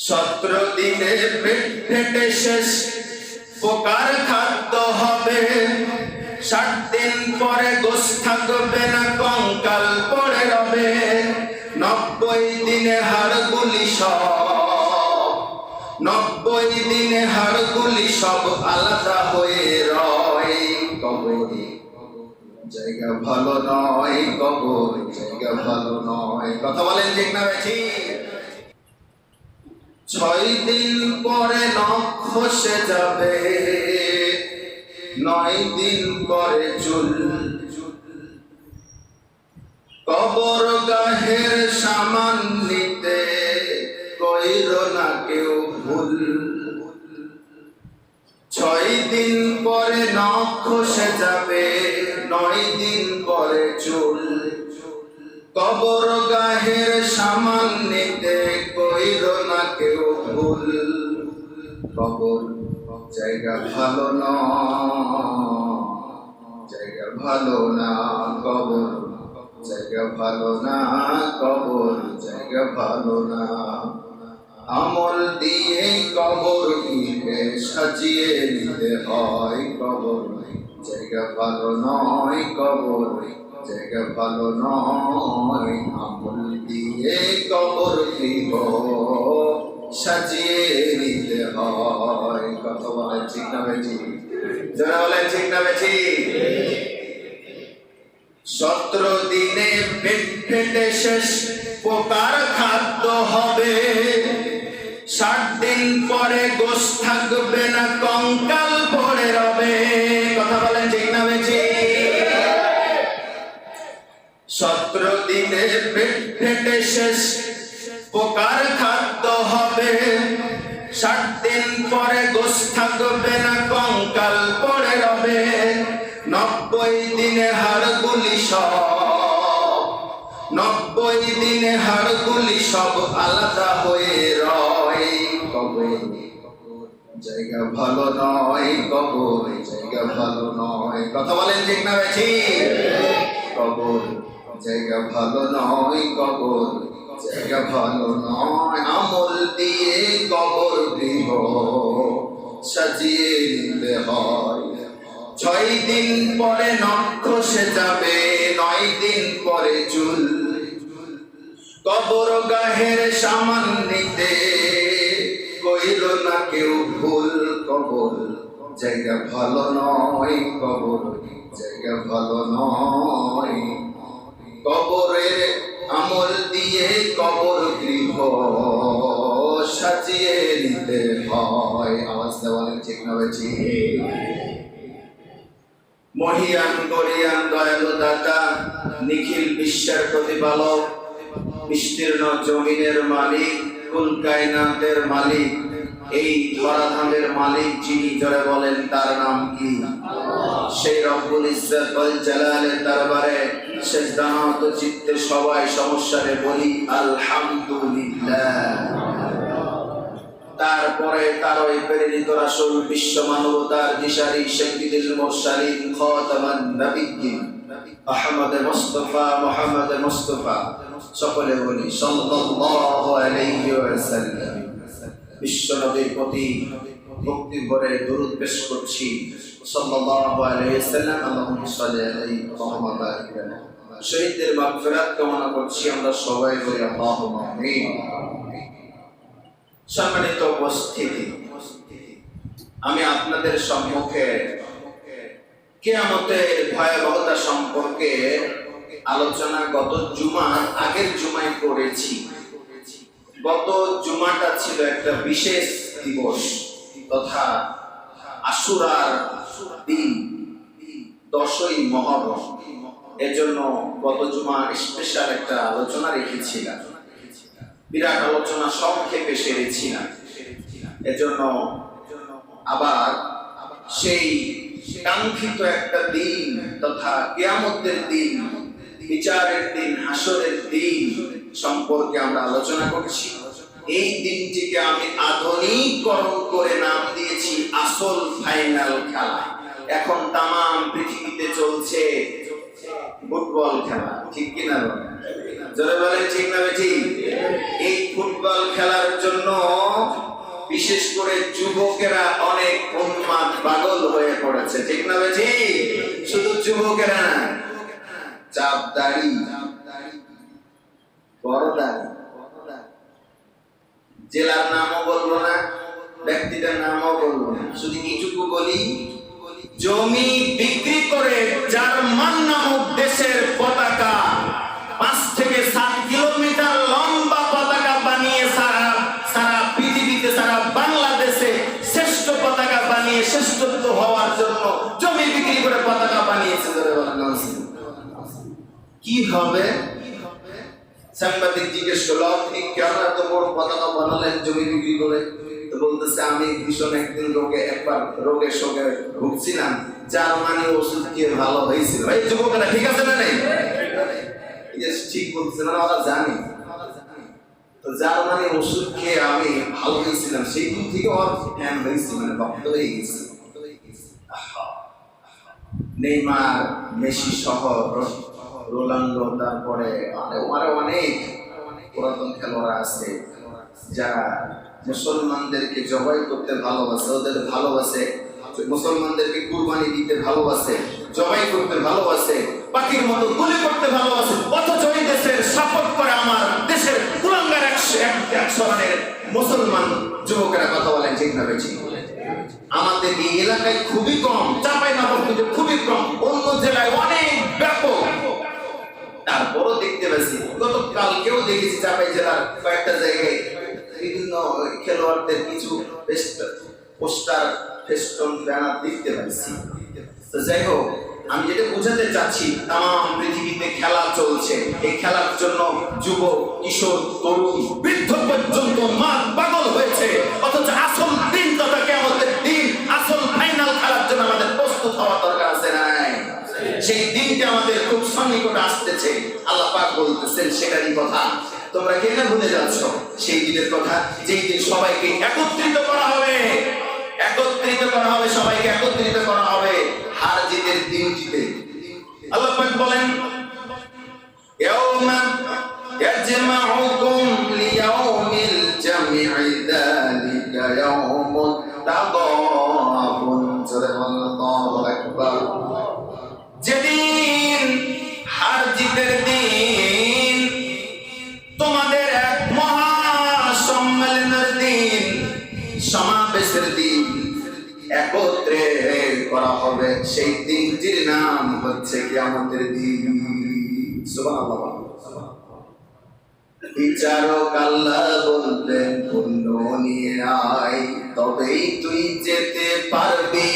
17 দিনে পেট ফেটে শেষ, পোকার খাদ্য হবে। 60 দিন পরে গোশ থাকবে না, কঙ্কাল পড়ে রবে। 90 দিনে হাড়গুলি সব, 90 দিনে হাড়গুলি সব আলাদা হয়ে রয়। কবরে জায়গা ভালো নয়, কবর জায়গা ভালো নয়। কথা বলেন ঠিক না ঠিক? 6 দিন পরে নখ খসে যাবে, 9 দিন পরে চুল। কবর গাহের সামান নিতে কইরো না কেউ ভুল। 6 দিন পরে নখ খসে যাবে, 9 দিন পরে চুল। কবর গাহের সামান নিতে কইরো না কেউ ভুল। কবর জায়গা ভালো না, জায়গা ভালো না। কবর জায়গা ভালো না, কবর জায়গা ভালো না। আমল দিয়ে কবর দিকে সাজিয়ে নিতে হয়। কবর জায়গা ভালো নয়, কবর জায়গা ভালো নয়। আমল দিয়ে কবর দিব সাজিয়ে নিতে হয়। কথা বলেন ঠিক না বেঠি? যারা বলেন ঠিক না বেঠি? 17 দিনে পেট ফেটে শেষ, পোকার খাদ্য হবে। 60 দিন পরে গোশ থাকবে না, কঙ্কাল পড়ে রবে। কথা বলেন ঠিক না বেঠি? 17 দিনে পেট ফেটে শেষ, পোকার খাদ্য হবে। 60 দিন পরে গোশ থাকবে না, কঙ্কাল পড়ে রবে। 90 দিনে হাড়গুলি সব, 90 দিনে হাড়গুলি সব আলাদা হয়ে রয়। কবর জায়গা ভালো নয়, কবর জায়গা ভালো নয়। কথা বলেন ঠিক না ঠিক? কবর জায়গা ভালো নয়, কবর জায়গা ভালো নয়। আমল দিয়ে কবর দিব সাজিয়ে নিতে হয়। 6 দিন পরে নখ খসে যাবে, 9 দিন পরে চুল। কবর গাহের সামান নিতে কইরো না কেউ ভুল। কবর জায়গা ভালো নয়, কবর জায়গা ভালো নয়। কবরের আমল দিয়ে কবর গৃহ সাজিয়ে নিতে হয়। আওয়াজ দেওয়ালেন ঠিক না বেঠি? মহিয়ান গরিয়ান দয়ালু দাতা, নিখিল বিশ্বের প্রতিপালক, বিস্তীর্ণ জমিনের মালিক, কুল কায়নাতের মালিক, এই ধরাধামের মালিক যিনি, জোরে বলেন তার নাম কি? সেই রব্বুল ইজ্জত ওয়াল জালালের দরবারে সেজদানত চিত্তে সবাই সমস্যারে বলি আলহামদুলিল্লাহ। তারপরে তারই প্রেরিত রাসূল, বিশ্ব মানবতার দিশারি, সাইয়্যিদুল মুরসালিন, খাতামান নবিয়্যিন আহমদ মুস্তাফা, মুহাম্মদ মুস্তাফা, সকলে বলি সাল্লাল্লাহু আলাইহি ওয়াসাল্লাম। বিশ্ব নবীর প্রতি ভক্তি ভরে দরুদ পেশ করছি সাল্লাল্লাহু আলাইহি ওয়াসাল্লাম। আল্লাহুম্মা সাল্লি আলাইহি ওয়া বারিক আলাইহি। শহীদদের মাগফিরাত কামনা করছি আমরা সবাই বলি আল্লাহুম্মা আমিন। সম্মানিত উপস্থিতি, আমি আপনাদের সম্মুখে কিয়ামতের ভয়াবহতা সম্পর্কে আলোচনা গত আগের জুমায় করেছি। গত জুমাটা ছিল একটা বিশেষ দিবস তথা আশুরার দিন, 10ই মুহররম। এজন্য গত জুমা স্পেশাল একটা আলোচনা রেখেছিলাম। বিরাট আলোচনা সংক্ষেপে সেরেছিলাম। এজন্য আবার সেই কাঙ্ক্ষিত একটা দিন তথা কিয়ামতের দিন, বিচারের দিন, হাসরের দিন সম্পর্কে আমরা আলোচনা করছি। এই দিনটিকে আমি আধুনিকরণ করে নাম দিয়েছি আসল ফাইনাল খেলা। এখন তামাম পৃথিবীতে চলছে ফুটবল খেলা, ঠিক কিনা বলেন? জোরে বলেন ঠিক না ঠিক? এই ফুটবল খেলার জন্য বিশেষ করে যুবকেরা অনেক উন্মাদ পাগল হয়ে পড়েছে, ঠিক না বেঠি? শুধু যুবকেরা না, চাপ দাড়ি, বড় দাড়ি, জেলার নামও বলবো না, ব্যক্তিটার নামও বলবো না, শুধু এইটুকু বলি, জমি বিক্রি করে জার্মান নামক দেশের পতাকা 5 থেকে 7 কিলোমিটার লম্বা পতাকা বানিয়ে সারা পৃথিবীতে, সারা বাংলাদেশে শ্রেষ্ঠ পতাকা বানিয়ে শ্রেষ্ঠত্ব হওয়ার জন্য জমি বিক্রি করে পতাকা বানিয়েছে। কি হবে? সাংবাদিক জিজ্ঞেস করলো, আপনি কেন এত বড় পতাকা বানালেন জমি বিক্রি করে? তো বলতেছে, আমি ভীষণ একদিন রোগের সঙ্গে ভুগছিলাম, জার্মানি ওষুধ খেয়ে ভালো হয়েছিল। এই যুবকেরা ঠিক আছে না? নেই ঠিক বলছে না, ওরা জানি তো জার্মানি ওষুধ খেয়ে আমি ভালো হয়েছিলাম, সেই দিন থেকে ওর ফ্যান হয়েছে, মানে ভক্ত হয়ে গেছে। নেইমার, মেসি সহ রোনাল্ডো, তারপরে অনেক পুরাতন খেলোয়াড় আছে যারা মুসলমানদেরকে জবাই করতে ভালোবাসে, ওদের ভালোবাসে, মুসলমানদেরকে কুরবানি দিতে ভালোবাসে, জবাই করতে ভালোবাসে, পাখির মতো গুলি করতে ভালোবাসে, অথচ ওই দেশের সাপোর্ট করে আমার দেশের কুলাঙ্গার 100 রানের মুসলমান যুবকেরা কথা বলেন, ঠিক না বেশি? আমাদের এই এলাকায় খুবই কম, চাঁপাইনবাবগঞ্জে খুবই কম, অন্য জেলায় অনেক ব্যাপক। তারপরও দেখতে পাচ্ছি, গতকালকেও দেখেছি চাঁপাই জেলার কয়েকটা জায়গায় বিভিন্ন খেলোয়াড়দের কিছু পোস্টার, ফেস্টুন, ব্যানার দেখতে পাচ্ছি। তো যাই হোক, আমি যেটা বোঝাতে চাচ্ছি, তাম পৃথিবীতে খেলা চলছে, এই খেলার জন্য যুবক, কিশোর, তরুণ, বৃদ্ধ পর্যন্ত মান পাগল হয়েছে, অথচ আসল দিন তথা কিয়ামতের দিন, আসল ফাইনাল খেলার জন্য আমাদের প্রস্তুত হওয়া দরকার আছে না? সেই দিনটা আমাদের খুব সন্নিকটে আসতেছে। আল্লাহ পাক বলতেছেন সেটারই কথা, তোমরা কেন ভুলে যাচ্ছ সেই দিনের কথা, যেই দিন সবাইকে একত্রিত করা হবে, সবাইকে একত্রিত করা হবে হার জিতের দিনটিতে। আল্লাহ পাক বলেন, ইয়াউমা ইয়াজমাউকুম লিয়াউমিল জামঈ যালিকা ইয়াউমুত তাগাবুন। আল্লাহু আকবার। যেদিন হার জিতের দিন, তোমাদের এক মহা সম্মেলনের দিন, সমাবেশের দিন, একত্রে করা হবে, সেই দিনটির নাম হচ্ছে কিয়ামতের দিন। সুবহানাল্লাহ। বিচারক আল্লাহ বলবেন, পুণ্য নিয়ে আয়, তবেই তুই যেতে পারবি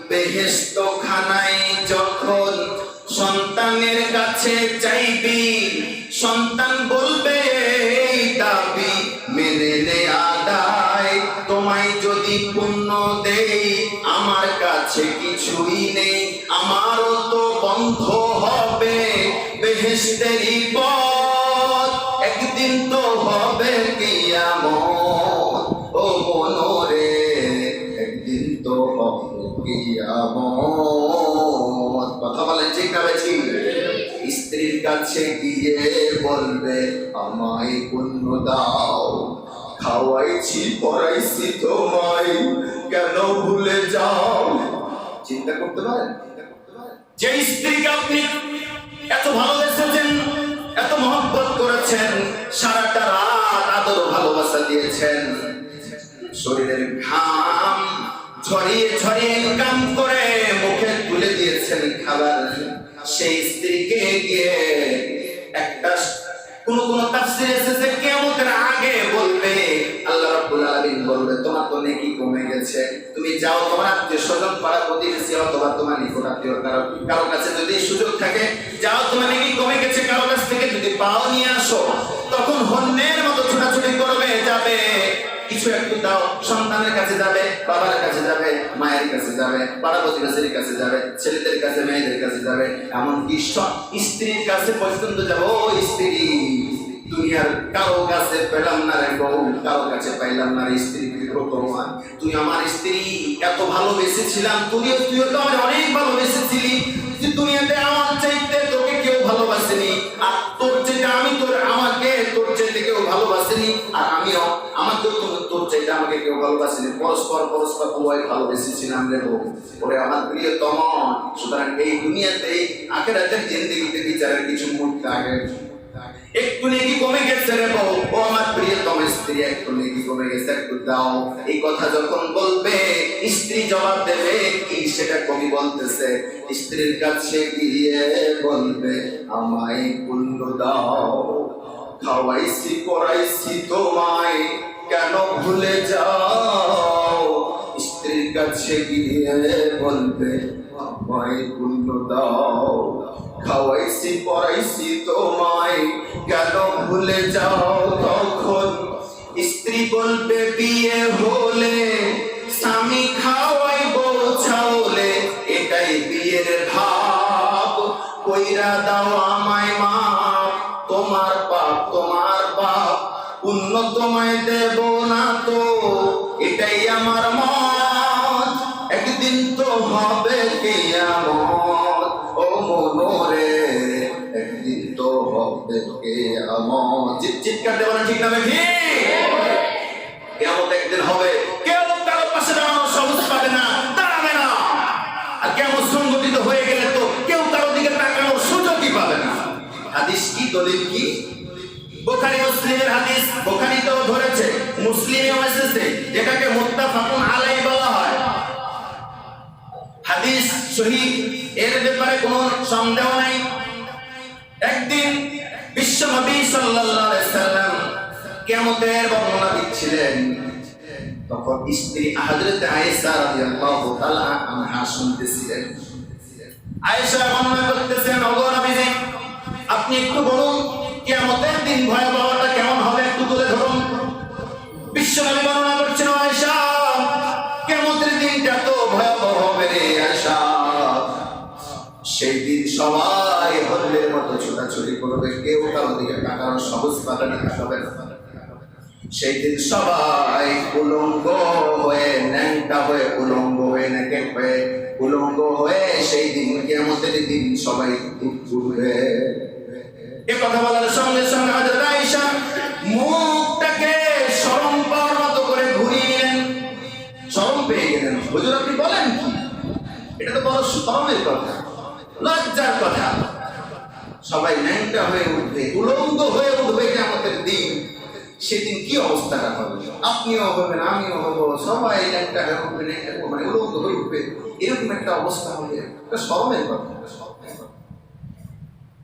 বেহেশত খানায়। যখন সন্তানের কাছে চাইবি, সন্তান বলবে দাবি মেনে নে আদায়। তোমায় যদি পুণ্য দেই, আমার কাছে কিছুই নেই, আমারও তো বন্ধ হবে বেহেশতেরই পথ। একদিন তো হবে কিয়ামত, ও মনোরে, একদিন তো হবে কিয়ামত। কথা বলেন, ঠিক না বেশি? স্ত্রীর কাছে গিয়ে বলবে, আমায় পুণ্য দাও, খাওয়াইছি পড়াইছি তোমায়, কেন ভুলে যাও? চিন্তা করতে পারেন, যে স্ত্রীকে আপনি এত ভালোবেসেছেন, এত মহব্বত করেছেন, সারাটা রাত আদর ভালোবাসা দিয়েছেন, শরীরের ঘাম ঝরিয়ে ঝরিয়ে ইনকাম করে মুখে তুলে দিয়েছেন খাবার, সেই স্ত্রীকে গিয়ে একটা কোন তাফসীরে এসেছে কিয়ামতের আগে বলবে, আল্লাহ রাব্বুল আলামিন বলবে, তোমার তো নেকি কমে গেছে, তুমি যাও তোমার আত্মীয়স্বজন, পাড়া প্রতিবেশী অথবা তোমার নিকট আত্মীয় কারো কাছে যদি সুযোগ থাকে, যাও তোমার নেকি কমে গেছে, কারো কাছ থেকে যদি পাও নিয়ে আসো। তখন হন্যের মতো ছোটাছুটি করবে, যাবে কিছু একটু দাও, সন্তানের কাছে যাবে, বাবার কাছে যাবে, মায়ের কাছে যাবে, পাড়া প্রতিবেশীর কাছে যাবে, ছেলেদের কাছে, মেয়েদের কাছে যাবে, এমনকি স্ত্রীর কাছে পর্যন্ত যাবো। ও স্ত্রী, দুনিয়ার কারো কাছে পেলাম না রে বউ, কারো কাছে পাইলাম না রে স্ত্রী, তোমার, তুই আমার স্ত্রী, এত ভালোবেসেছিলাম, তুইও তো আমার অনেক ভালোবেসেছিলি, দুনিয়াতে আমার চাইতে তোকে কেউ ভালোবাসেনি, আর তোর চাইতে আমি আমাকে তোর চাইতে কেউ ভালোবাসেনি, আর আমিও আমাকে তোর চাইতে আমাকে কেউ ভালোবাসি পরস্পর পরস্পর উভয় ভালোবেসেছিলাম রে ওরে আমার প্রিয়তম। সুতরাং এই দুনিয়াতে আখিরাতের জিন্দেগিতে বিচারের কিছু মুহূর্ত আগে একটু নেকি কমে গেছে রে বউ, ও আমার প্রিয়তম স্ত্রী একটু নেকি কমে গেছে একটু দাও। এই কথা যখন বলবে স্ত্রী জবাব দেবে কি, সেটা কবি বলতেছে স্ত্রীর কাছে গিয়ে বলবে আমায় পুণ্য দাও, খাওয়াইছি পড়াইছি তোমায় কেন ভুলে যাও। স্ত্রীর কাছে গিয়ে বলবে আমায় পুণ্য দাও, খাওয়াইছি পড়াইছি তোমায় কেন ভুলে যাও। তখন স্ত্রী বলবে বিয়ে হলে স্বামী খাওয়াই বউ ছাওলে, এটাই বিয়ের ভাব, কইরা দাও আমায় মাপ, তোমার পাপ পুণ্য তোমায় দেব না তো, এটাই আমার মত, একদিন তো হবে কিয়ামত। ও মনোরে একদিন তো হবে কিয়ামত। চিৎকার দেব না, ঠিক না ঠিক? কিয়ামত একদিন হবে, কেউ কারো পাশে দাঁড়ানোর সাহস পাবে না, দাঁড়াবে না। আর কিয়ামত সংঘটিত হয়ে গেলে তো কেউ কারো দিকে তাকানোর সুযোগই পাবে না। হাদিস কি, দলিল কি? বুখারী মুসলিমের হাদিস, বুখারীতেও ধরেছে, মুসলিমেও এসেছে, যেটাকে মুত্তাফাকুন আলাইহি বলা হয়। হাদিস সহিহ, এর ব্যাপারে কোনো সন্দেহ নাই। একদিন বিশ্ব নবী সাল্লাল্লাহু আলাইহি সাল্লাম কিয়ামতের বর্ণনা দিচ্ছিলেন, তখন স্ত্রী হযরত আয়েশা রাদিয়াল্লাহু তাআলা আনহা শুনতেছিলেন। আয়েশা বর্ণনা করতেছেন, ওগো নবীজি আপনি একটু বলুন কিয়ামতের দিন ভয়াবহতা কেমন হবে, একটু তুলে ধরুন। বিশ্বনবী বর্ণনা করছেন, আয়েশা কিয়ামতের দিনটা তো ভয়াবহ হবে রে আয়েশা, সেই দিন সবাই হল্লের মতো ছোটাছুটি করবে, কেউ কারো দিকে তাকানোর সাহস পাবে না, হবে না। সেই দিন সবাই উলঙ্গ হয়ে, ন্যাংটা হয়ে, উলঙ্গ হয়ে, নেকেট হয়ে, উলঙ্গ হয়ে সেই দিন কিয়ামতের দিন সবাই ঘুরবে। এ কথা বলার সঙ্গে সঙ্গে হযরত আয়েশা মুখটাকে শরম পাওয়ার মতো করে ঘুরিয়ে নিলেন, শরম পেয়ে গেলেন। হুজুর আপনি বলেন কি? এটা তো বড় শরমের কথা, লজ্জার কথা। সবাই ন্যাংটা হয়ে উঠবে, উলঙ্গ হয়ে উঠবে কিয়ামতের দিন। সেদিন কি অবস্থাটা হবে? আপনিও হবেন, আমিও হবো, সবাই ন্যাংটা হয়ে উঠবে, মানে উলঙ্গ হয়ে উঠবে, এরকম একটা অবস্থা হবে। এটা শরমের কথা।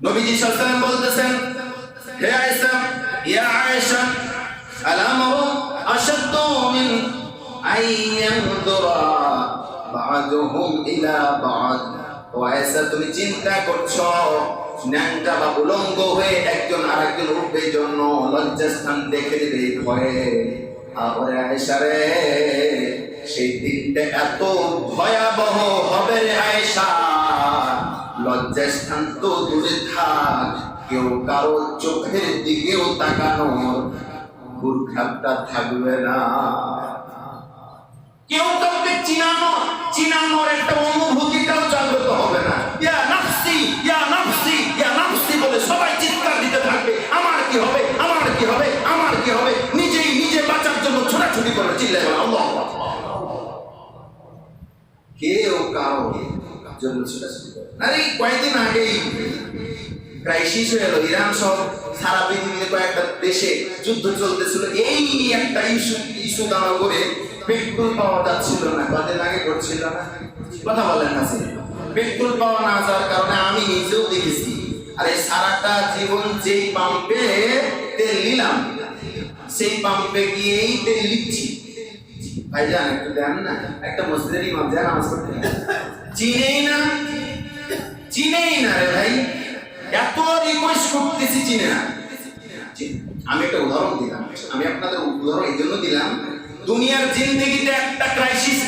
নবীজি সাল্লাল্লাহু আলাইহি ওয়াসাল্লাম বলতেছেন, হে আয়েশা, ইয়া আয়েশা আল-আমরু আশাদ্দু মিন আইয়ানযুরা বা'দুহুম ইলা বা'দ। ও আয়েশা তুমি চিন্তা করছো ন্যাংটা বা উলঙ্গ হয়ে একজন আরেকজন রূপের জন্য লজ্জাস্থান দেখে নেবে ভয়ে। আর আয়েশা রে সেই দিনটা এত ভয়াবহ হবে রে আয়েশা, লজ্জাস্থান তো দূরে থাক, কেউ কারো চোখের দিকেও তাকানোর বুরখাটা থাকবে না, কেউ কাউকে চিনানোর একটা অনুভূতিটাও জাগ্রত হবে না। ইয়া নাফসি ইয়া নাফসি ইয়া নাফসি বলে সবাই চিৎকার দিতে থাকবে, আমার কি হবে, আমার কি হবে, আমার কি হবে, নিজেই নিজে বাঁচার জন্য ছোটাছুটি করে চিল্লাবে আল্লাহু আকবার। কেউ কারো জন্য ছোটাছুটি করে। আরে কয়েকদিন আগেই ক্রাইসিস হয়ে গেল, ইরান সহ সারা পৃথিবীতে কয়েকটা দেশে যুদ্ধ চলতেছিল, এই একটা ইস্যু দাঁড়া করে পেট্রোল পাওয়া যাচ্ছিল না, কদিন আগে করছিল না, কথা বলেন না, পেট্রোল পাওয়া না যাওয়ার কারণে আমি নিজেও দেখেছি। আরে সারাটা জীবন যেই পাম্পে তেল নিলাম সেই পাম্পে গিয়েই তেল লিখছি, ভাইজান একটু দেন না, একটা মসজিদের ইমাম দেন নামাজ পড়তে, চিনেই না রে ভাই, এত রিকোয়েস্ট করতেছি চিনে না। আমি একটা উদাহরণ দিলাম, আমি আপনাদের উদাহরণ এই জন্য দিলাম, দুনিয়ার জিন্দেগিতে একটা ক্রাইসিস,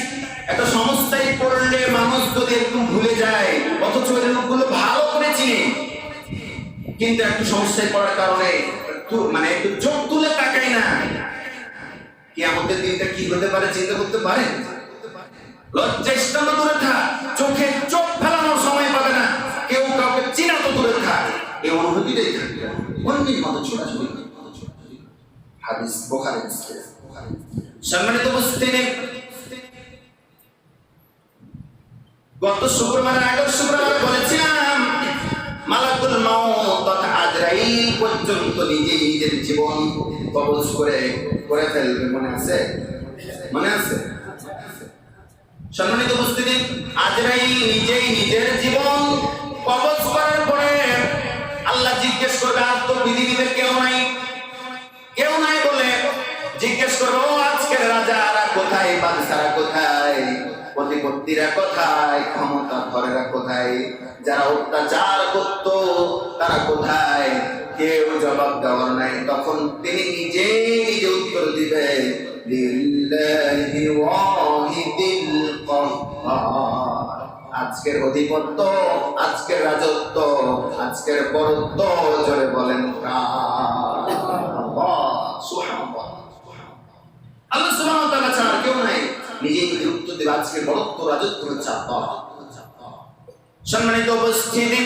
একটা সমস্যায় পড়লে মানুষ যদি একটু ভুলে যায়, অথচ ওই লোকগুলো ভালো করে চিনে, কিন্তু একটু সমস্যায় পড়ার কারণে মানে একটু চোখ তুলে তাকাই না। কিয়ামতের দিনটা কি হতে পারে চিন্তা করতে পারেন? লজ্জাস্থান তো দূরে থাক, চোখে চোখ ফেলানোর সময় পাবে না, কেউ কাউকে চিনা তো দূরে থাক, এই অনুভূতিটাই থাকবে অন্যের মতো ছোটাছুটি। হাদিস বুখারী মুসলিম। সম্মানিত উপস্থিতি, গত শুক্রবার আগের শুক্রবার বলেছিলাম মালাকুল মাউত তথা আজরাইল পর্যন্ত নিজে নিজের জীবন কবজ করে ফেলবে। মনে আছে? সম্মানিত উপস্থিতি, আজরাইল নিজেই নিজের জীবন কবজ করার পরে আল্লাহ জিজ্ঞেস করবে, আর তো পৃথিবীতে কেউ নাই বলে জিজ্ঞেস করবে, ও আজকের রাজারা কোথায়, বাদশারা কোথায়, প্রতিপত্তিরা কোথায়, ক্ষমতাধরেরা কোথায়, যারা অত্যাচার করত তারা কোথায়? কেউ জবাব দেওয়ার নাই। তখন তিনি নিজে উত্তর দিবে, লিল্লাহি ওয়াহিদিল কাহ্হার। আজকের আধিপত্য, আজকের রাজত্ব, আজকের বরত্ব জোরে বলেন কার? সুবহানাল্লাহ। আল্লাহ সুবহানাহু ওয়া তাআলা ছাড়া কেউ নাই। নিজেই উত্তর দেবে, আজকের বরত্ব, রাজত্ব হচ্ছে আল্লাহ। সম্মানিত উপস্থিতি,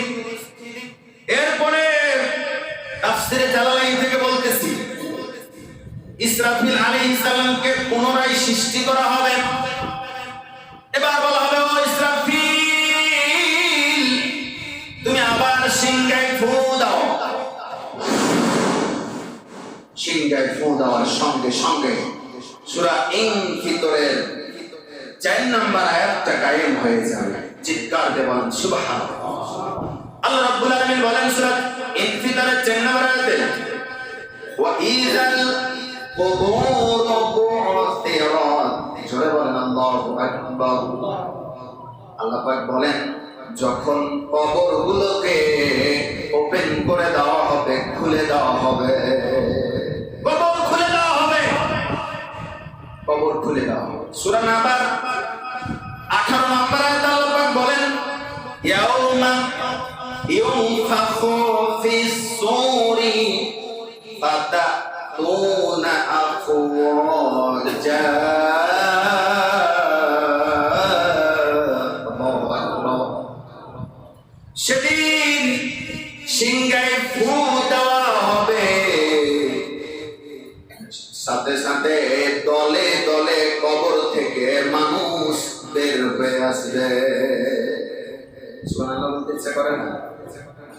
এরপরে তাফসীরে জালালাইন থেকে বলতেছি, ইসরাফিল আলাইহিস সালামকে পুনরায় সৃষ্টি করা হবে। এবার বলা হবে, ও ইসরাফিল, তুমি আবার সিংহায় ফু দাও। সিংহায় ফু দেওয়ার সঙ্গে সঙ্গে সূরা ইনফিতরের 4 নম্বর আয়াতটা কায়েম হয়ে যাবে। চিৎকার দিয়ে বলেন সুবহানাল্লাহ। আল্লাহ রাব্বুল আলামিন বলেন সূরা ইনফিতরের 4 নম্বর আয়াতে, ওয়া ইযাল কুবুর বু'থিরাত। জোরে বলেন আল্লাহু আকবার। আল্লাহ পাক বলেন, যখন কবরগুলোকে ওপেন করে দেওয়া হবে, খুলে দেওয়া হবে, কবর খুলে দেওয়া হবে, কবর খুলে দেওয়া হবে। সূরা নাবার 18 নম্বর আয়াতে আল্লাহ পাক বলেন, ইয়াউমা ইউনফাখু ফিস সূরি ফাতাতুনা আফওয়াজা। সেদিন সিংহায় ফু দেওয়া হবে, সাথে সাথে দলে দলে কবর থেকে মানুষ বের হয়ে আসবে। সুবহানাল্লাহ বলতে ইচ্ছা করে না?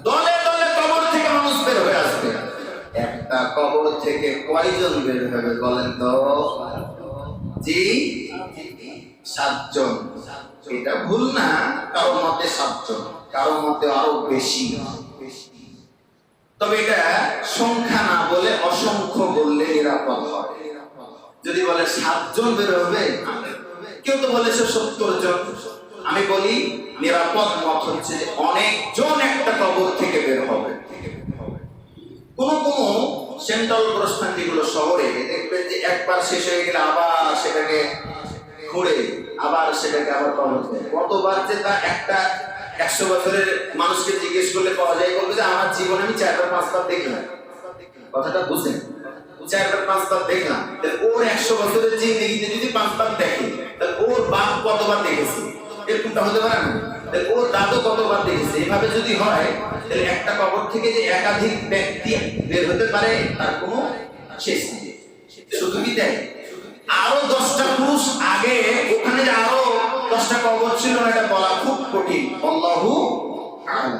দলে দলে কবর থেকে মানুষ বের হয়ে আসবে। একটা কবর থেকে কয়জন বের হবে বলেন তো? জি, 7 জন। এটা ভুল না, কারো মতে 7 জন, কারো মতে আরো বেশি। তবে এটা সংখ্যা না বলে অসংখ্য বললে নিরাপদ হবে। যদি বলে 7 জন বের হবে, কেউ তো বলেছে 70 জন, আমি বলি নিরাপদ মত হচ্ছে অনেকজন একটা কবর থেকে বের হবে। কোন সেন্ট্রাল প্রস্থান যেগুলো শহরে দেখবেন যে একবার শেষ হয়ে গেলে আবার সেটাকে ঘুরে আবার সেটাকে আবার কবর দেয়। কতবার যে তা একটা 100 বছরের মানুষকে জিজ্ঞেস করলে পাওয়া যায়, বলবে যে আমার জীবনে আমি 4 বার 5 বার দেখলাম। কথাটা বুঝেন? 4 বার 5 বার দেখলাম, তাহলে ওর 100 বছরের জিন্দেগিতে যদি 5 বার দেখে, তাহলে ওর বাপ কতবার দেখেছে? এরকমটা হতে পারে না? তাহলে ওর দাদু কতবার দেখেছে? এভাবে যদি হয়, তাহলে একটা কবর থেকে যে একাধিক ব্যক্তি বের হতে পারে তার কোনো শেষ নেই। শুধু কি তাই, আরো 10টা পুরুষ আগে ওখানে যে আরো 10টা কবর ছিল না, এটা বলা খুব কঠিন। আল্লাহু আ'লাম,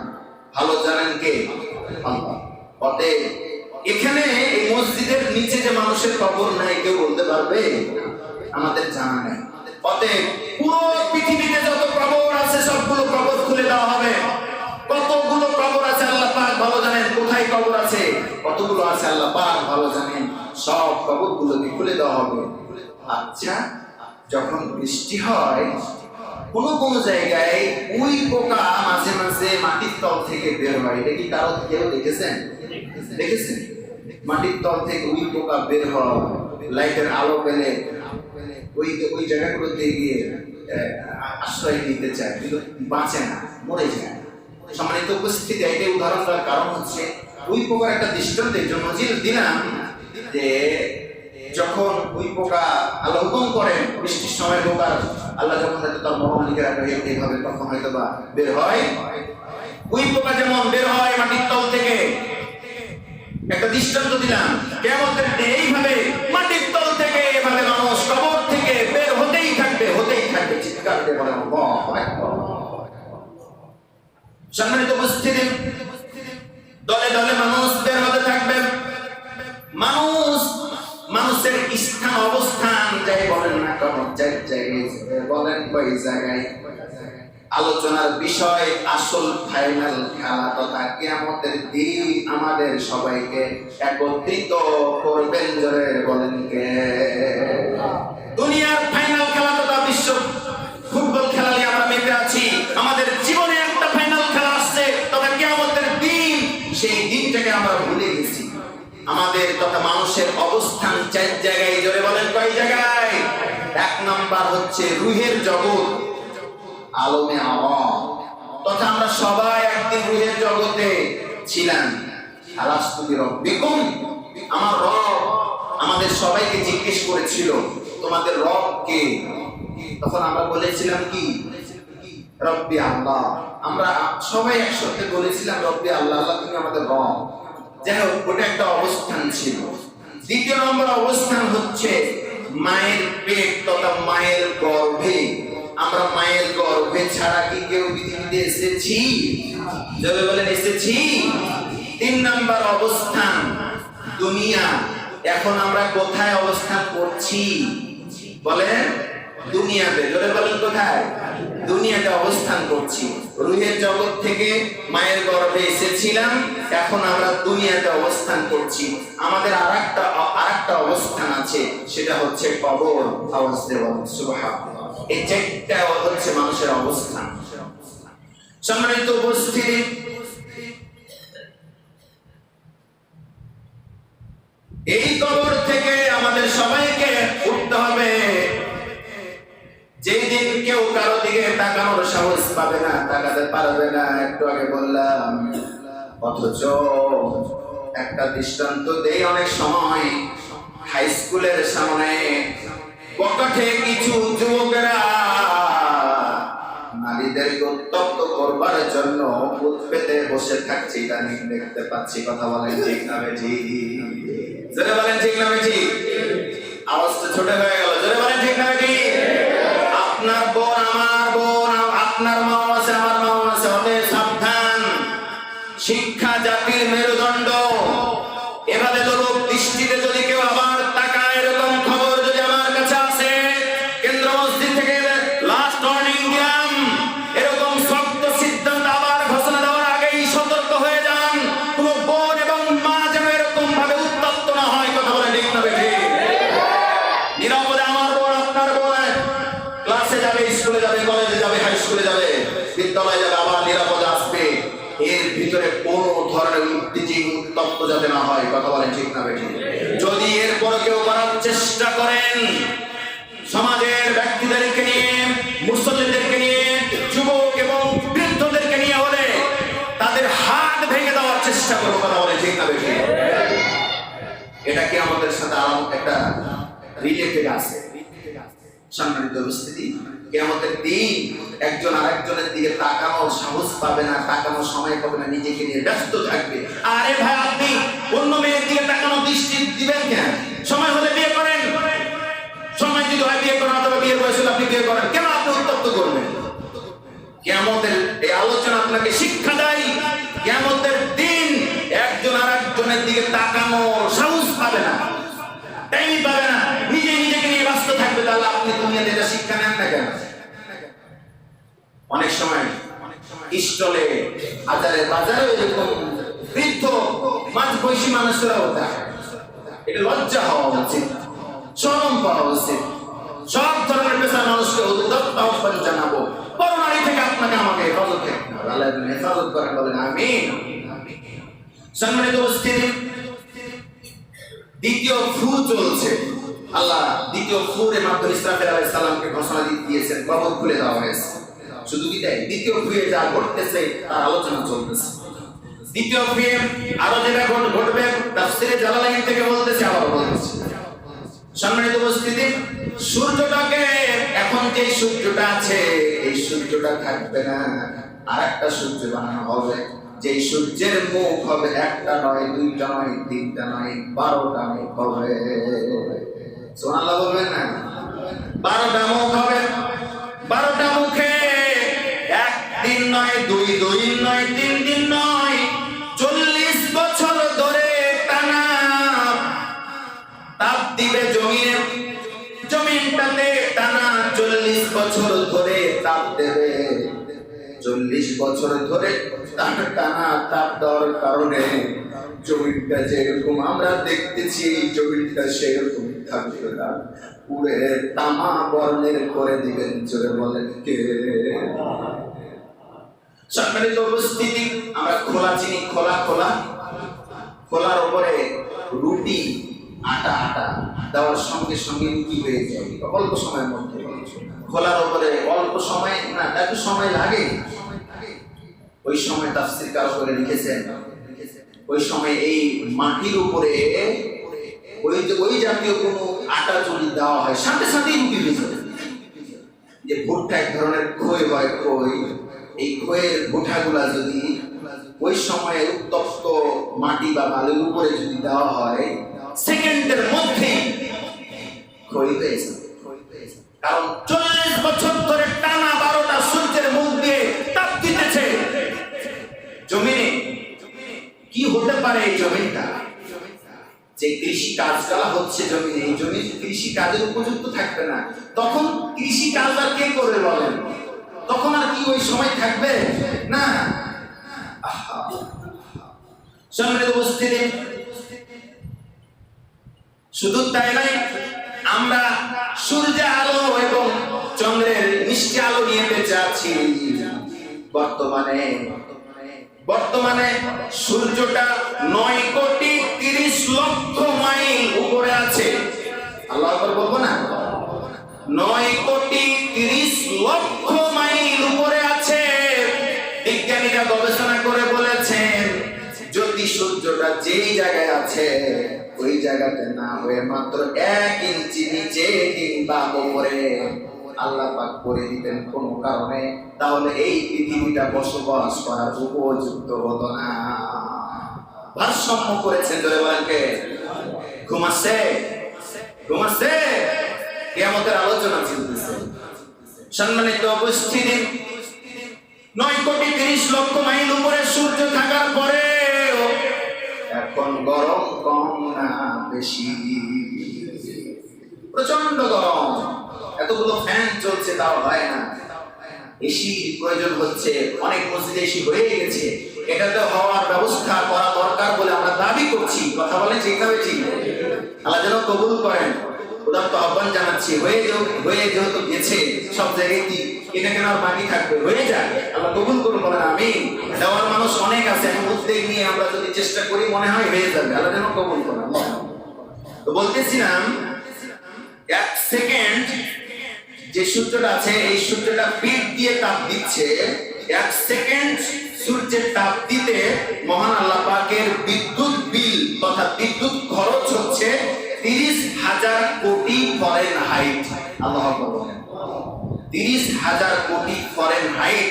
ভালো জানেন কে? আল্লাহ। অতএব এখানে এই মসজিদের নিচে যে মানুষের কবর নাই, কেউ বলতে পারবে? আমাদের জানা নেই। অতএব পুরো পৃথিবীতে যত কবর আছে সবগুলো কবর খুলে দেওয়া হবে। কতগুলো কবর আছে আল্লাহ পাক ভালো জানেন, কোথায় কবর আছে কতগুলো আছে আল্লাহ পাক ভালো জানেন। সব কবরগুলোকে খুলে দেওয়া হবে। আচ্ছা, যখন বৃষ্টি হয় কোন জায়গায় ওই পোকা মাঝে মাঝে মাটির তল থেকে বের হয়, এটা কি কারো কেউ দেখেছেন? মাটির তল থেকে ওই পোকা বের হয়, লাইটের আলো পেলে ওই জায়গাগুলোতে গিয়ে আশ্রয় নিতে চায়, কিন্তু বাঁচে না, মরে যায়। সম্মানিত উপস্থিতি, এটাই উদাহরণ দেওয়ার কারণ হচ্ছে ওই পোকার একটা দৃষ্টান্তের জন্য দিলাম যে যখন ওই পোকা আল্লাহ হুকুম করেন বৃষ্টির সময় পোকার, আল্লাহ যখন হয়তো তার মহামালিকের এইভাবে তখন হয়তো বা বের হয়, ওই পোকা যেমন বের হয় মাটির তল থেকে, একটা দৃষ্টান্ত দিলাম, কিয়ামতের দিনে এইভাবে মাটির তল থেকে এভাবে মানুষ কবর আকবার। সম্মানিত উপস্থিতি, দলে দলে মানুষ বের হতে থাকবে। মানুষের স্থান অবস্থান যাই বলেন না কেন, বলেন কই জায়গায়, আলোচনার বিষয় আসল ফাইনাল খেলা তথা কিয়ামতের দিন আমাদের সবাইকে একত্রিত করবেন। জোরে বলেন কে? দুনিয়ার ফাইনাল খেলা তথা বিশ্ব ফুটবল খেলা নিয়ে আমরা মেতে আছি। আমাদের জীবনে একটা ফাইনাল খেলা আসছে তবে কিয়ামতের দিন, সেই দিনটাকে আমরা ভুলে গেছি। আমাদের তথা মানুষের অবস্থান চার জায়গায়। জোরে বলেন কয় জায়গায়? এক নাম্বার হচ্ছে রুহের জগৎ, আলমে আওয়াম, তথা আমরা সবাই একদিন রুহের জগতে ছিলাম। আলাস্তু বিরব্বিকুম, আমার রব আমাদের সবাইকে জিজ্ঞেস করেছিল তোমাদের রব কে? তখন আমরা বলেছিলাম কি? রব্বি আল্লাহ। আমরা সবাই একসাথে বলেছিলাম রব্বি আল্লাহ, আল্লাহ তুমি আমাদের রব। যাই হোক, ওটা একটা অবস্থান ছিল। দ্বিতীয় নম্বর অবস্থান হচ্ছে মায়ের পেট তথা মায়ের গর্ভে। আমরা মায়ের গর্ভে ছাড়া কি কেউ পৃথিবীতে এসেছি? যারা বলেন এসেছি। তিন নম্বর অবস্থান দুনিয়া। এখন আমরা কোথায় অবস্থান করছি? বলেন দুনিয়াতে। যারা বলেন কোথায়? দুনিয়াতে অবস্থান করছি। রুহের জগৎ থেকে মায়ের গর্ভে এসেছিলাম, এখন আমরা দুনিয়াতে অবস্থান করছি। আমাদের আরেকটা অবস্থান আছে, সেটা হচ্ছে কবর। আওয়াজ দেওয়া সুবহানাল্লাহ। এই চারটা হচ্ছে মানুষের অবস্থান। সম্মানিত উপস্থিতি, এই কবর থেকে আমাদের সবাইকে উঠতে হবে। যেই দিন কেউ কারো দিকে তাকানোর সাহস পাবে না, তাকাতে পারবে না, একটু আগে বললাম। অথচ একটা দৃষ্টান্ত দেই, অনেক সময় হাই স্কুলের সামনে পকেটে কিছু যুবকেরা নারীদেরকে উত্তপ্ত করবার জন্য বুথ পেতে বসে থাকছে, ইদানিং দেখতে পাচ্ছি। কথা বলেন ঠিক না বেঠি? জোরে বলেন ঠিক না বেঠি? আওয়াজটা ছোট হয়ে গেল। জোরে বলেন ঠিক না বেঠি? আপনার বোন, আমার বোন, আপনার মাও আছে, আমার মাও আছে, অতএব সাবধান। শিক্ষা জাতির মেরুদণ্ড। এভাবে লোক দৃষ্টিতে যদি কেউ আবার তাকায়, এরকম খবর যদি আমার কাছে আসে, কেন্দ্র মসজিদ থেকে লাস্ট ওয়ার্নিং দিলাম, এরকম শক্ত সিদ্ধান্ত আবার ঘোষণা দেওয়ার আগেই সতর্ক হয়ে যান। কোন বোন এবং মা যেন এরকম ভাবে উত্তপ্ত না হয়। কথা বলে ঠিক না বেঠি? নিরাপদে আমার বোন, আপনার বোন ক্লাসে যাবে, স্কুলে যাবে, কলেজে যাবে, হাই স্কুলে যাবে, বিদ্যালয়ে যাবে, আবার নিরাপদে আসবে। এর ভিতরে কোন ধরনের উত্তপ্ত যাতে না হয়। কথা বলেন ঠিক না বেঠি? যদি এরপর কেউ করার চেষ্টা করেন, সমাজের ব্যক্তিদেরকে নিয়ে, মুসল্লিদেরকে নিয়ে, যুবক এবং বৃদ্ধদেরকে নিয়ে হলে তাদের হাত ভেঙে দেওয়ার চেষ্টা করবো। কথা বলেন ঠিক না বেঠি? এটা কি আমাদের সাথে একটা রিলেটেড আছে? সম্মানিত উপস্থিতি, কিয়ামতের দিন একজন আরেকজনের দিকে তাকানোর সাহস পাবে না, তাকানোর সময় পাবে না, নিজেকে নিয়ে ব্যস্ত থাকবে। আরে ভাই, আপনি অন্য মেয়ের দিকে তাকানোর দৃষ্টি দিবেন কেন? সময় হলে বিয়ে করেন, সময় যদি হয় বিয়ে করেন, অথবা বিয়ের বয়স হলে আপনি বিয়ে করেন, কেন আপনি উত্তপ্ত করবেন? কিয়ামতের এই আলোচনা আপনাকে শিক্ষা দেয়, কিয়ামতের দিন একজন আরেকজনের দিকে তাকানোর সাহস পাবে না, টাইম পাবে না, নিজেকে নিয়ে ব্যস্ত থাকবে। তাহলে আপনি দুনিয়াতে এটা শিক্ষা নেন না কেন? অনেক সময় স্টলে, আজারে, বাজারে এরকম বৃদ্ধ মাঝবয়সী মানুষেরাও থাকে। এটা লজ্জা হওয়া উচিত, শরম পাওয়া উচিত। সব ধরনের পেশার মানুষকে উদ্যত আহ্বান জানাবো, পরনারী থেকে আপনাকে আমাকে হেফাজত করতে হবে। আল্লাহ হেফাজত করেন, বলেন আমিন। সম্মানিত উপস্থিতি, দ্বিতীয় ফু চলছে। আল্লাহ দ্বিতীয় ফুর এর মাধ্যমে ইসরাফিল আলাইহিস সালামকে ঘোষণা দিয়েছেন, কবর খুলে দেওয়া হয়েছে। শুধু কি তাই? দ্বিতীয় ফুয়ে যা ঘটতেছে তার আলোচনা চলতেছে। দ্বিতীয় ফুয়ে আরো যেটা ঘটবে তাফসীরে জালালাইন থেকে বলতেছে, আবার বলতেছে। সম্মানিত উপস্থিতি, সূর্যটাকে, এখন যে সূর্যটা আছে এই সূর্যটা থাকবে না, আরেকটা সূর্য বানানো হবে। যে সূর্যের মুখ হবে একটা নয়, দুইটা নয়, তিনটা নয়, 12টা মুখ হবে। সুবহানাল্লাহ বলবেন না? 12টা মুখ হবে। 12টা মুখে বছর ধরে তাপ দেবে, 40 বছর ধরে টানা তাপ দেওয়ার কারণে জমিনটা যেরকম আমরা দেখতেছি এই জমিনটা সেরকম থাকবে না, পুরে তামা বর্ণের করে দিবেন। জোরে বলেন কে? সম্মানিত উপস্থিতি, আমরা খোলা চিনি, খোলার উপরে রুটি আটা দেওয়ার সঙ্গে সঙ্গে রুটি হয়ে যায় অল্প সময়ের মধ্যে। খোলার উপরে অল্প সময় না, একটু সময় লাগে। ওই সময় তাফসীরকার করে লিখেছেন, ওই সময় এই মাটির উপরে ওই জাতীয় কোনো আটা যদি দেওয়া হয় সাথে সাথেই রুটি হয়ে যাবে। যে ভুট্টা এক ধরনের খই হয়, এই খইয়ের ভুট্টাগুলা যদি ওই সময়ে উত্তপ্ত মাটি বা বালুর উপরে যদি দেওয়া হয় সেকেন্ডের মধ্যে খই হয়ে যাবে। কারণ 40 বছর ধরে টানা 12টা সূর্যের মুখ দিয়ে তাপ দিতেছে জমিনে। কি হতে পারে এই জমিনটা? যে কৃষি কাজ করা হচ্ছে জমিনে, এই জমি কৃষি কাজের উপযুক্ত থাকবে না, তখন কৃষি কাজ আর কে করে বলেন? তখন আর কি ওই সময় থাকবে না? সম্মানিত উপস্থিতি, শুধু তাই নয়, আমরা সূর্যের আলো এবং চন্দ্রের মিষ্টি আলো নিয়ে বেঁচে আছি। বর্তমানে সূর্যটা 9,30,00,000 মাইল উপরে আছে। আল্লাহু আকবার বলবো না? 9,30,00,000 মাইল উপরে আছে। বিজ্ঞানীরা গবেষণা করে বলেছেন, যদি সূর্যটা যেই জায়গায় আছে ওই জায়গাতে না হয়ে মাত্র 1 ইঞ্চি নিচে কিংবা উপরে আল্লাহ পাক করে দিতেন কোন কারণে, তাহলে এই পৃথিবীটা বসবাস করার উপযুক্ত হতো না। ভারসাম্য করেছেন। ধরে বলেন কে? ঘুমাচ্ছে কিয়ামতের আলোচনা চলতেছে। সম্মানিত উপস্থিতি, 9,30,00,000 মাইল উপরে সূর্য থাকার পরে এখন গরম কম না বেশি? প্রচন্ড গরম, এতগুলো ফ্যান চলছে তাও হয় না। এসি প্রয়োজন হচ্ছে, অনেক মসজিদে এসি হয়ে গেছে, এটাতে হওয়ার ব্যবস্থা করা দরকার বলে আমরা দাবি করছি। কথা বলে ঠিক হবে? ঠিক, আল্লাহ যেন কবুল করেন। উদাত্ত আহ্বান জানাচ্ছি, হয়ে যেহেতু গেছে সব জায়গায়, কি এটা কেন আর বাকি থাকবে? হয়ে যায়, আল্লাহ কবুল করুন, বলেন আমিন। দেওয়ার মানুষ অনেক আছে, এখন উদ্যোগ নিয়ে আমরা যদি চেষ্টা করি মনে হয় হয়ে যাবে। আল্লাহ যেন কবুল করেন। তো বলতেছিলাম, 1 সেকেন্ড যে সূর্যটা আছে, এই সূর্যটা পিঠ দিয়ে তাপ দিচ্ছে। 1 সেকেন্ড সূর্যের তাপ দিতে মহান আল্লাহ পাকের বিদ্যুৎ বিল তথা বিদ্যুৎ খরচ হচ্ছে 30,000 কোটি ফরেনহাইট। আল্লাহু আকবার বলেন, 30,000 কোটি ফরেনহাইট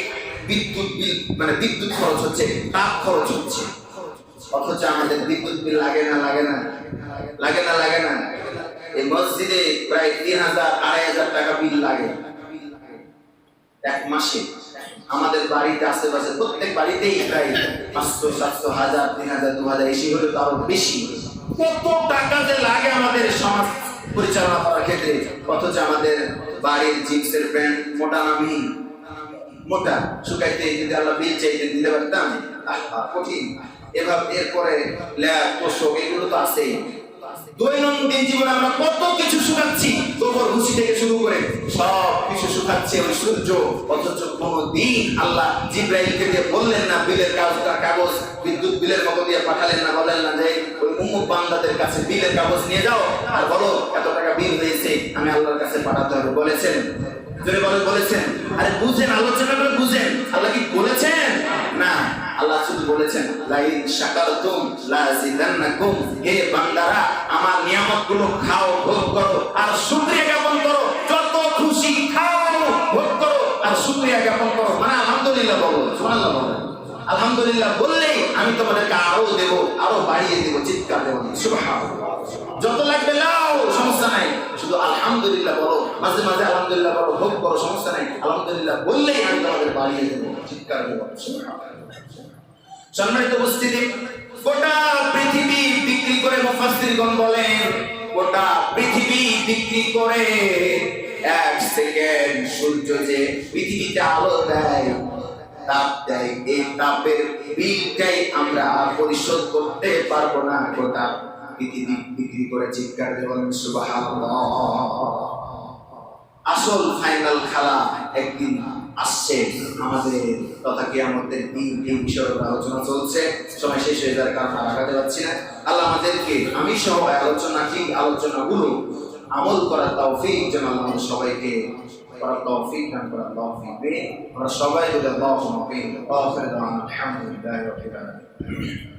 বিদ্যুৎ বিল, মানে বিদ্যুৎ খরচ হচ্ছে, তাপ খরচ হচ্ছে। অথচ আমাদের বিদ্যুৎ বিল লাগে না। এই মসজিদে প্রায় 3,000-2,500 টাকা বিল লাগে এক মাসে। আমাদের বাড়িতে আশেপাশে প্রত্যেক বাড়িতেই প্রায় 500-700, 1,000, 3,000, 2,000, এসি হলে তো আরো বেশি। কত টাকা যে লাগে আমাদের সমাজ পরিচালনা করার ক্ষেত্রে, অথচ আমাদের বাড়ির জিন্সের প্যান্ট মোটা শুকাইতে যদি আল্লাহ বিল চাইতে দিতে পারতাম, কঠিন। এভাবে এরপরে ল্যাব, পোশাক, এগুলো তো আছেই। দৈনন্দিন জীবনে আমরা কত কিছু শুকাচ্ছি, গোবর ঘুষি থেকে শুরু করে সব কিছু শুকাচ্ছে ওই সূর্য। অথচ কোনদিন আল্লাহ জিব্রাইলকে দিয়ে বললেন না বিলের কাগজ বিদ্যুৎ বিলের মতো দিয়ে পাঠালেন না, বললেন না যে ওই উম্মুক বান্দাদের কাছে বিলের কাগজ নিয়ে যাও আর বলো এত টাকা বিল হয়েছে, আমি আল্লাহর কাছে পাঠাতে হবে। বলেছেন? যদি বলেছেন? আরে বুঝেন, আলোচনা করে বুঝেন। আল্লাহ কি বলেছেন? না, আল্লাহ শুধু বলেছেন লাইন শাকারতুম লাযিদান্নাকুম, হে বান্দারা আমার নিয়ামতগুলো খাও, ভোগ করো আর শুকরিয়া জ্ঞাপন করো। যত খুশি খাও, ভোগ করো আর শুকরিয়া জ্ঞাপন করো। মানে আলহামদুলিল্লাহ বলো, সুবহানাল্লাহ বলো। আলহামদুলিল্লাহ বললেই আমি তোমাদেরকে আরো দেব, আরো বাড়িয়ে দেব। চিৎকার দেব সুবহানাল্লাহ। যত লাগবে লাও, সমস্যা নাই, শুধু আলহামদুলিল্লাহ বলো। মাঝে মাঝে আলহামদুলিল্লাহ বলো, ভোগ করো, সমস্যা নাই। আলহামদুলিল্লাহ বললেই আমি তোমাদের বাড়িয়ে দেব। চিৎকার দেব সুবহানাল্লাহ। সম্মানিত উপস্থিতি, গোটা পৃথিবী বিক্রি করে, মুফাসসিরগণ বলেন গোটা পৃথিবী বিক্রি করে এক সেকেন্ড সূর্য যে পৃথিবীতে আলো দেয়, তাপ দেয়, এই তাপের বিলটাই আমরা পরিশোধ করতে পারবো না। গোটা পৃথিবী বিক্রি করে চিৎকার দিয়ে বলেন সুবহানাল্লাহ। আসল ফাইনাল খেলা একদিন আসছে আমাদের, তথা কিয়ামতের দিন। এই বিষয়ে আলোচনা চলছে, সময় শেষ হয়ে যাওয়ার কারণে আগাতে পারছি না। আল্লাহ আমাদেরকে, আমি সহ আলোচনাগুলো আমল করার তৌফিক যেন আল্লাহ আমাদের সবাইকে করার তৌফিক দান করার তৌফিক দিন। আমরা সবাই বলে আল্লাহুম্মা আমিন। আখির দাওয়ানা আলহামদুলিল্লাহি রাব্বিল আলামিন।